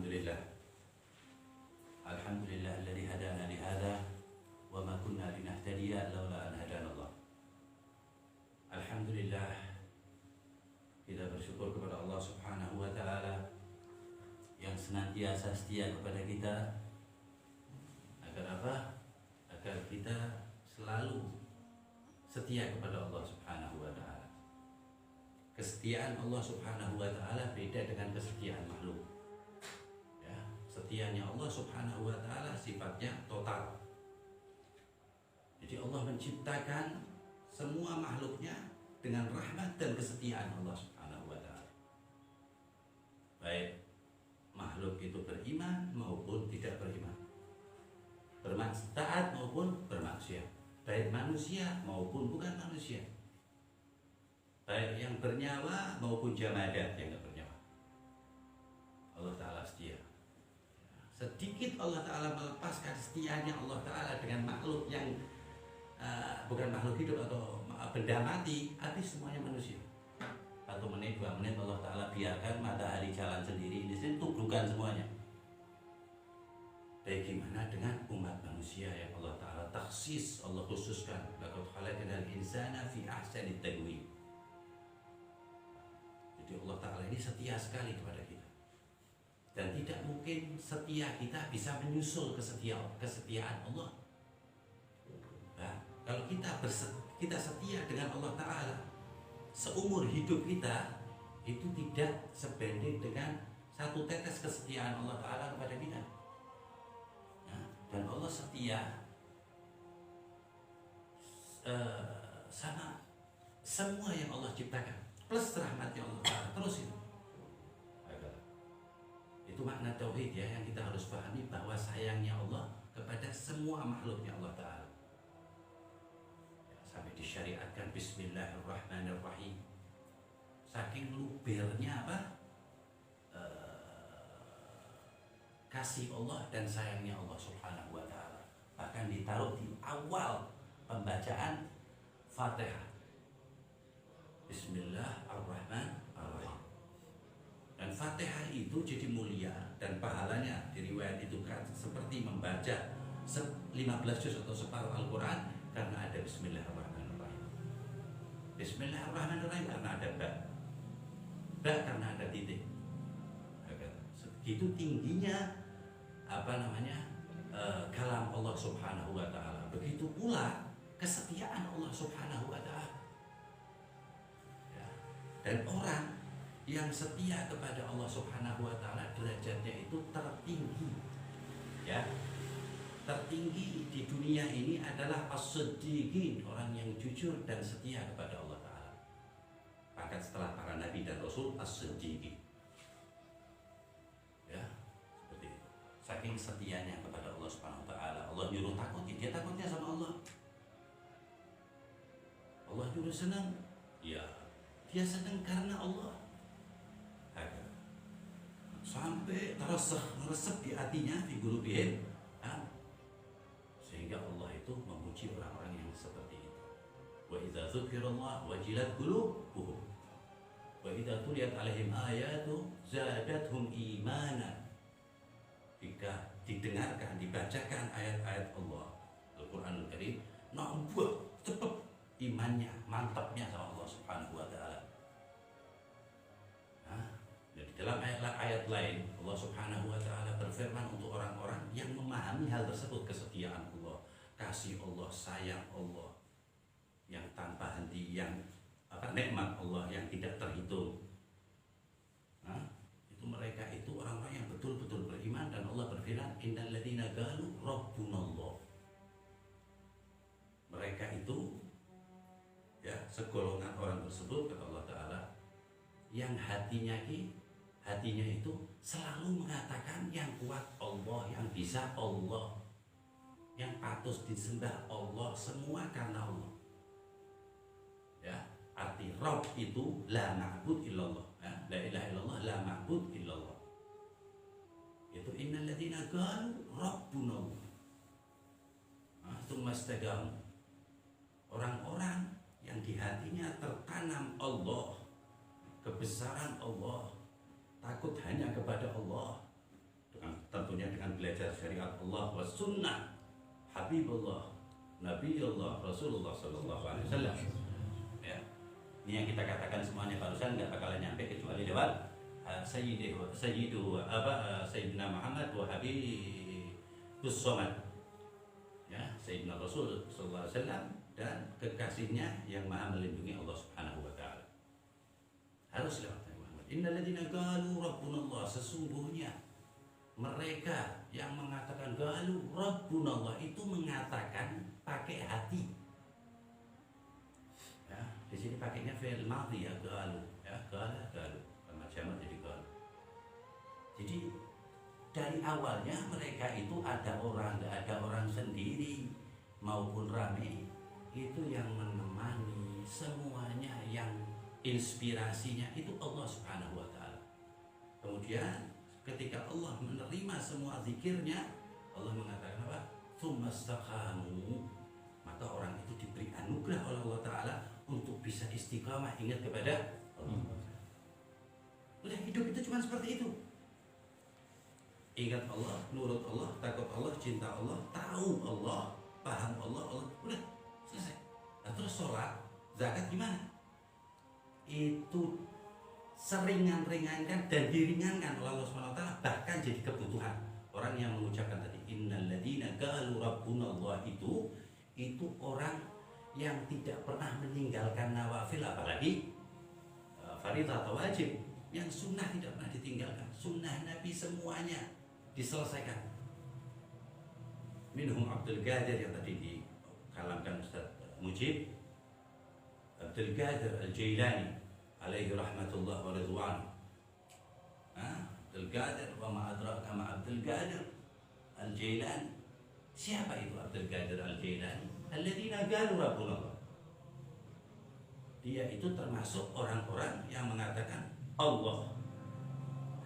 Alhamdulillah. Alhamdulillah alladzi hadana li hadza wa ma kunna linahtadiya laula an hadanallah. Alhamdulillah, kita bersyukur kepada Allah Subhanahu wa taala yang senantiasa setia kepada kita agar apa? Agar kita selalu setia kepada Allah Subhanahu wa taala. Kesetiaan Allah Subhanahu wa taala beda dengan kesetiaan makhluk. Ya, setianya Allah Subhanahu wa taala sifatnya total. Jadi Allah menciptakan semua makhluknya dengan rahmat dan kesetiaan Allah Subhanahu wa taala. Baik makhluk itu beriman maupun tidak beriman, bermaksiat maupun bermaksiat, baik manusia maupun bukan manusia, baik yang bernyawa maupun jamadat yang tidak bernyawa. Allah Ta'ala setia. Sedikit Allah Ta'ala melepaskan setianya Allah Ta'ala dengan makhluk yang bukan makhluk hidup atau benda mati, habis semuanya manusia. 1 menit, 2 menit Allah Ta'ala biarkan matahari jalan sendiri, di sini tubrukan semuanya. Bagaimana dengan umat manusia yang Allah Ta'ala taksis, Allah khususkan, laqad khalaqnal insana fi ahsani taqwim. Jadi Allah Ta'ala ini setia sekali kepada kita, dan tidak mungkin setia kita bisa menyusul kesetiaan Allah. Nah, kalau kita setia dengan Allah Ta'ala, seumur hidup kita itu tidak sebanding dengan 1 tetes kesetiaan Allah Ta'ala kepada kita. Nah, dan Allah setia sama semua yang Allah ciptakan, plus rahmatnya Allah Ta'ala, terus itu. Itu makna tauhid ya, yang kita harus pahami, bahwa sayangnya Allah kepada semua makhluknya Allah Ta'ala. Ya, sampai disyariatkan Bismillahirrahmanirrahim. Saking lubernya apa? Kasih Allah dan sayangnya Allah Subhanahu wa Ta'ala, bahkan ditaruh di awal pembacaan Fatihah. Bismillahirrahmanirrahim. Dan Fatihah itu jadi mulia, dan pahalanya di riwayat itu kan seperti membaca 15 juz atau separuh Al-Quran, karena ada Bismillahirrahmanirrahim. Bismillahirrahmanirrahim karena ada ba karena ada titik. Segitu tingginya kalam Allah Subhanahu wa Ta'ala. Begitu pula kesetiaan Allah Subhanahu wa Ta'ala. Ya. Dan orang yang setia kepada Allah Subhanahu wa Ta'ala, derajatnya itu tertinggi. Ya. Tertinggi di dunia ini adalah as-siddiqin, orang yang jujur dan setia kepada Allah Ta'ala. Bahkan setelah para nabi dan rasul, as-siddiqin. Ya, seperti itu. Saking setianya kepada Allah Subhanahu wa Ta'ala, Allah nyuruh takut, dia takutnya sama Allah. Allah nyuruh senang, ya, dia senang karena Allah. Sampai meresep di hatinya, di qulubihim, sehingga Allah itu memuji orang-orang yang seperti itu. Wa idza dzukirallah wajilat qulubuhum wa idza tuliyat alaihim ayatu zadatuhum imanan. Jika didengarkan, dibacakan ayat-ayat Allah, Al-Qur'anul Karim, nambah cepat imannya, mantapnya sama Allah Subhanahu wa Ta'ala. Di dalam ayat lain, Allah Subhanahu wa Ta'ala berfirman untuk orang-orang yang memahami hal tersebut, kesetiaan Allah, kasih Allah, sayang Allah yang tanpa henti, yang nikmat Allah yang tidak terhitung. Itu mereka itu orang-orang yang betul-betul beriman, dan Allah berfirman, innal ladzina qalu rabbunallah. Mereka itu, ya, segolongan orang tersebut, kata Allah Ta'ala, yang hatinya itu selalu mengatakan yang kuat Allah, yang bisa Allah, yang patut disembah Allah, semua karena Allah. Ya, arti Rabb itu la ma'bud illallah, ya, la ilaha illallah, la ma'bud illallah. Itu innal ladzina qalu rabbunallah. Tsumma istaqamu. Orang-orang yang di hatinya tertanam Allah, kebesaran Allah, takut hanya kepada Allah, tentunya dengan belajar syariat Allah wa sunnah Habibullah Nabiullah Rasulullah Sallallahu Alaihi Wasallam. Ya, ini yang kita katakan semuanya barusan nggak bakalan nyampe kecuali lewat Sayyidina Muhammad wa Habibus Somad, ya, Sayyidina Rasul Sallallahu Alaihi Wasallam dan kekasihnya yang maha melindungi Allah Subhanahu Wa Taala. Harus lewat Nabi Muhammad. Innal ladzina qalu rabbunallah, sesungguhnya mereka yang mengatakan qalu rabbunallah itu mengatakan pakai hati. Ya, di sini pakainya fi'il madhi ya, qalu, ya, qalu. Jamak jadi qalu. Jadi dari awalnya mereka itu ada orang sendiri maupun rame, itu yang menemani semuanya, yang inspirasinya itu Allah Subhanahu Wa Taala. Kemudian ketika Allah menerima semua zikirnya, Allah mengatakan apa? Tsumastaqamu, maka orang itu diberi anugerah oleh Allah Taala untuk bisa istiqamah ingat kepada Allah. Udah, hidup itu cuma seperti itu. Ingat Allah, nurut Allah, takut Allah, cinta Allah, tahu Allah, paham Allah, udah selesai. Nah, terus sholat, zakat gimana? Itu seringan-ringankan dan diringankan oleh Allah SWT, bahkan jadi kebutuhan. Orang yang mengucapkan tadi innal ladzina qalu rabbunallah itu orang yang tidak pernah meninggalkan nawafil, apalagi fardhu atau wajib. Yang sunnah tidak pernah ditinggalkan, sunnah Nabi semuanya diselesaikan. Minhum Abdul Qadir yang tadi dikalamkan Ustaz Mujib, Abdul Qadir Al-Jailani alaihi rahmatullah wa ridwan. Abdul Qadir, wa ma adraka ma Abdul Qadir Al-Jailani. Siapa itu Abdul Qadir Al-Jailani? Alladzina qalu rabbunallah. Dia itu termasuk orang-orang yang mengatakan Allah,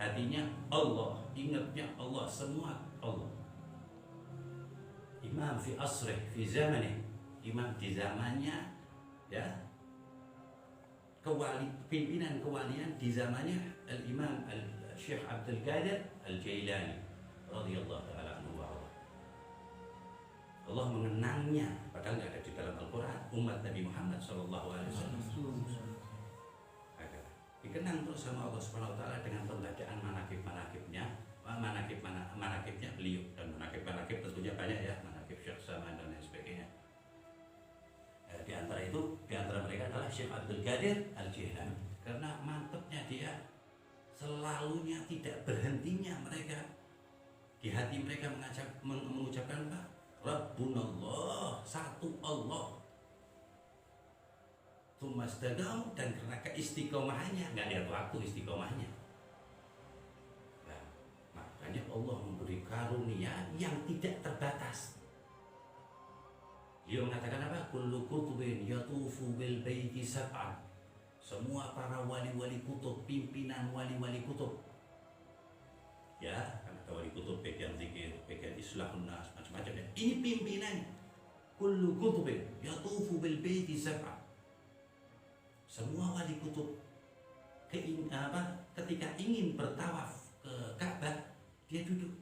hatinya Allah, ingatnya Allah, semua Allah. Imam fi asrih, fi zamanih, imam di zamannya, ya, pimpinan kewalian di zamannya Al-Imam Al-Syekh Abdul Qadir Al-Jailani radhiyallahu ta'ala anhu wa Allah mengenangnya, padahal nggak ada di dalam Al-Quran. Umat Nabi Muhammad Sallallahu Alaihi Wasallam dikenang terus sama Allah Subhanahu Wa Taala dengan pembacaan manakib-manakibnya, manakibnya beliau, dan manakib tentunya banyak ya, manakib Syekh Saman dan lain sebagainya. Di antara mereka adalah Syekh Abdul Qadir Al-Jailani, karena mantepnya dia, selalunya tidak berhentinya mereka di hati mereka mengucapkan apa? Rabbunallah, satu Allah. Tsumastaqamu, dan karena keistiqomahannya, nggak lihat waktu istiqomahnya. Nah, makanya Allah memberi karunia yang tidak terbatas. Dia mengatakan apa? Kullu qutbin yatufu bil baiti sab'an. Semua para wali-wali kutub, pimpinan wali-wali kutub. Ya, karena ada wali kutub bagian zikir, bagian islahun nas, macam-macam ya. Ini pimpinannya. Kullu qutbin yatufu bil baiti sab'an. Semua wali kutub ketika ingin bertawaf ke Ka'bah, dia duduk,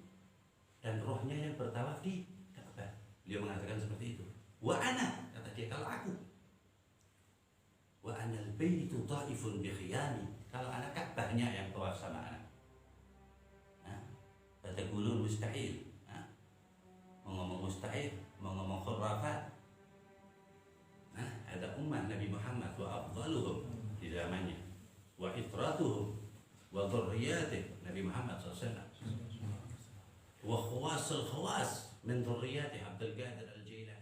dan rohnya yang bertawaf di Ka'bah. Dia mengatakan seperti itu. Wa ana, kata dia, kalau aku, wa ana al-baitu ta'ifun bi khiyami, kalau anak Ka'bahnya yang tawaf sama anak. Fataqulun mustahil. Mau ngomong mustahil, mau ngomong khurafat. Ada umat Nabi Muhammad wa afdaluhum di zamannya, wa itratuhum wa dhurriyyatih Nabi Muhammad SAW, wa khawasul khawas min dhurriyyati Abdul Qadir Al-Jailani.